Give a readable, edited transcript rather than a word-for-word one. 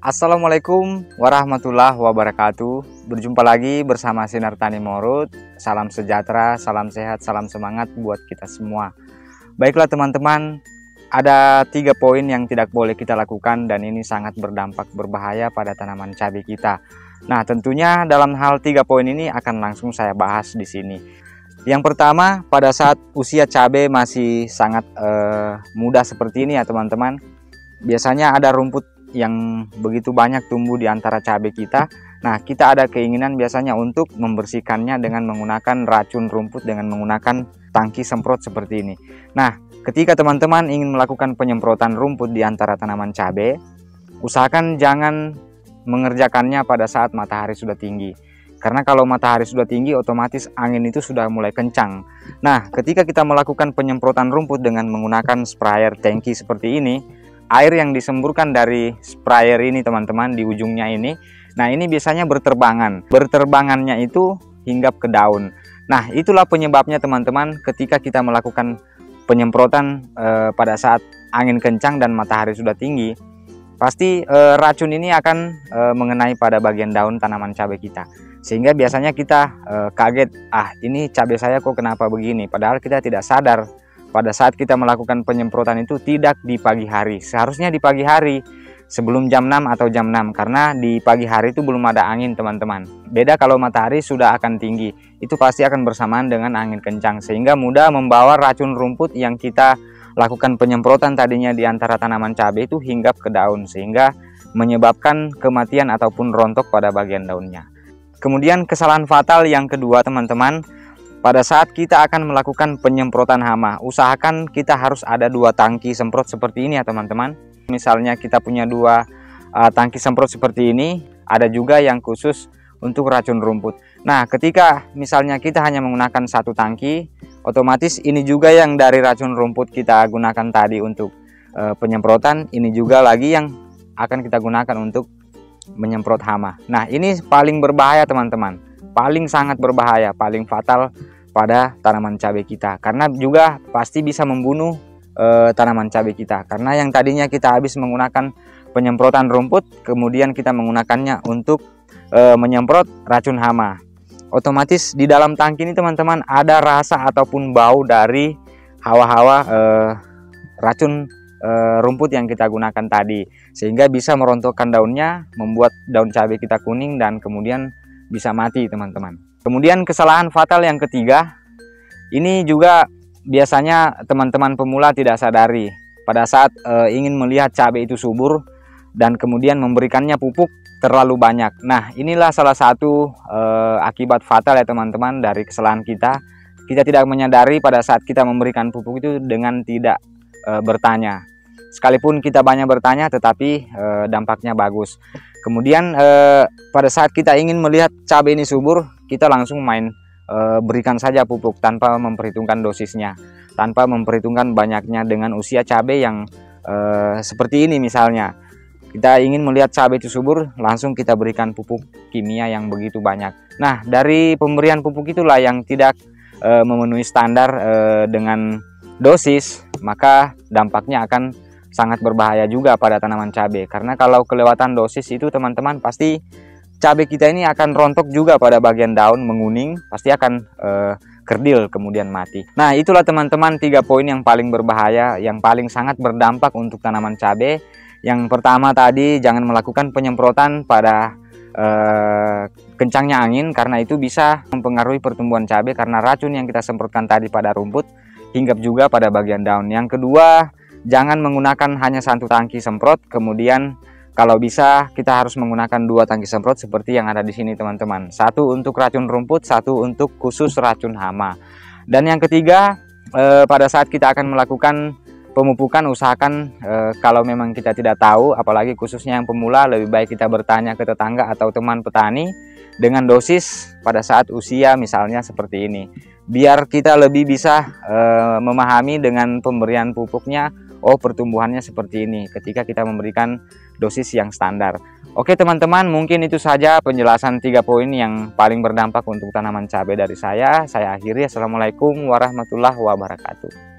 Assalamualaikum warahmatullahi wabarakatuh. Berjumpa lagi bersama Sinar Tani Morut. Salam sejahtera, salam sehat, salam semangat buat kita semua. Baiklah teman-teman, ada 3 poin yang tidak boleh kita lakukan dan ini sangat berdampak berbahaya pada tanaman cabai kita. Nah, tentunya dalam hal 3 poin ini akan langsung saya bahas di sini. Yang pertama, pada saat usia cabai masih sangat muda seperti ini ya teman-teman, biasanya ada rumput yang begitu banyak tumbuh di antara cabai kita. Nah, kita ada keinginan biasanya untuk membersihkannya dengan menggunakan racun rumput dengan menggunakan tangki semprot seperti ini. Nah, ketika teman-teman ingin melakukan penyemprotan rumput di antara tanaman cabai, usahakan jangan mengerjakannya pada saat matahari sudah tinggi. Karena kalau matahari sudah tinggi, otomatis angin itu sudah mulai kencang. Nah, ketika kita melakukan penyemprotan rumput dengan menggunakan sprayer tangki seperti ini, air yang disemburkan dari sprayer ini teman-teman di ujungnya ini, nah ini biasanya berterbangannya itu hinggap ke daun. Nah, itulah penyebabnya teman-teman, ketika kita melakukan penyemprotan pada saat angin kencang dan matahari sudah tinggi, pasti racun ini akan mengenai pada bagian daun tanaman cabai kita, sehingga biasanya kita kaget, ini cabai saya kok kenapa begini, padahal kita tidak sadar pada saat kita melakukan penyemprotan itu tidak di pagi hari. Seharusnya di pagi hari sebelum jam 6 atau jam 6, karena di pagi hari itu belum ada angin teman-teman. Beda kalau matahari sudah akan tinggi, itu pasti akan bersamaan dengan angin kencang, sehingga mudah membawa racun rumput yang kita lakukan penyemprotan tadinya di antara tanaman cabai itu hinggap ke daun, sehingga menyebabkan kematian ataupun rontok pada bagian daunnya. Kemudian kesalahan fatal yang kedua teman-teman, pada saat kita akan melakukan penyemprotan hama, usahakan kita harus ada 2 tangki semprot seperti ini ya teman-teman. Misalnya kita punya 2 tangki semprot seperti ini, ada juga yang khusus untuk racun rumput. Nah, ketika misalnya kita hanya menggunakan 1 tangki, otomatis ini juga yang dari racun rumput kita gunakan tadi untuk penyemprotan, ini juga lagi yang akan kita gunakan untuk menyemprot hama. Nah, ini paling berbahaya teman-teman, paling sangat berbahaya, paling fatal pada tanaman cabai kita, karena juga pasti bisa membunuh tanaman cabai kita. Karena yang tadinya kita habis menggunakan penyemprotan rumput, kemudian kita menggunakannya untuk menyemprot racun hama, otomatis di dalam tangki ini teman-teman ada rasa ataupun bau dari hawa-hawa racun rumput yang kita gunakan tadi, sehingga bisa merontokkan daunnya, membuat daun cabai kita kuning dan kemudian bisa mati teman-teman. Kemudian kesalahan fatal yang ketiga, ini juga biasanya teman-teman pemula tidak sadari pada saat ingin melihat cabai itu subur dan kemudian memberikannya pupuk terlalu banyak. Nah, inilah salah satu akibat fatal ya teman-teman dari kesalahan kita. Kita tidak menyadari pada saat kita memberikan pupuk itu dengan tidak bertanya. Sekalipun kita banyak bertanya, tetapi dampaknya bagus. Kemudian pada saat kita ingin melihat cabai ini subur, kita langsung berikan saja pupuk tanpa memperhitungkan dosisnya, tanpa memperhitungkan banyaknya. Dengan usia cabai yang seperti ini misalnya, kita ingin melihat cabai itu subur, langsung kita berikan pupuk kimia yang begitu banyak. Nah, dari pemberian pupuk itulah yang tidak memenuhi standar dengan dosis, maka dampaknya akan sangat berbahaya juga pada tanaman cabai. Karena kalau kelewatan dosis itu teman-teman, pasti cabai kita ini akan rontok juga pada bagian daun, menguning, pasti akan kerdil kemudian mati. Nah, itulah teman-teman 3 poin yang paling berbahaya, yang paling sangat berdampak untuk tanaman cabai. Yang pertama tadi, jangan melakukan penyemprotan pada kencangnya angin, karena itu bisa mempengaruhi pertumbuhan cabai, karena racun yang kita semprotkan tadi pada rumput hinggap juga pada bagian daun. Yang kedua, jangan menggunakan hanya 1 tangki semprot, kemudian kalau bisa kita harus menggunakan 2 tangki semprot seperti yang ada di sini teman-teman. 1 untuk racun rumput, 1 untuk khusus racun hama. Dan yang ketiga, pada saat kita akan melakukan pemupukan, usahakan kalau memang kita tidak tahu, apalagi khususnya yang pemula, lebih baik kita bertanya ke tetangga atau teman petani dengan dosis pada saat usia misalnya seperti ini, biar kita lebih bisa memahami dengan pemberian pupuknya. Oh, pertumbuhannya seperti ini ketika kita memberikan dosis yang standar. Oke teman-teman, mungkin itu saja penjelasan 3 poin yang paling berdampak untuk tanaman cabai dari saya. Saya akhiri. Assalamualaikum warahmatullahi wabarakatuh.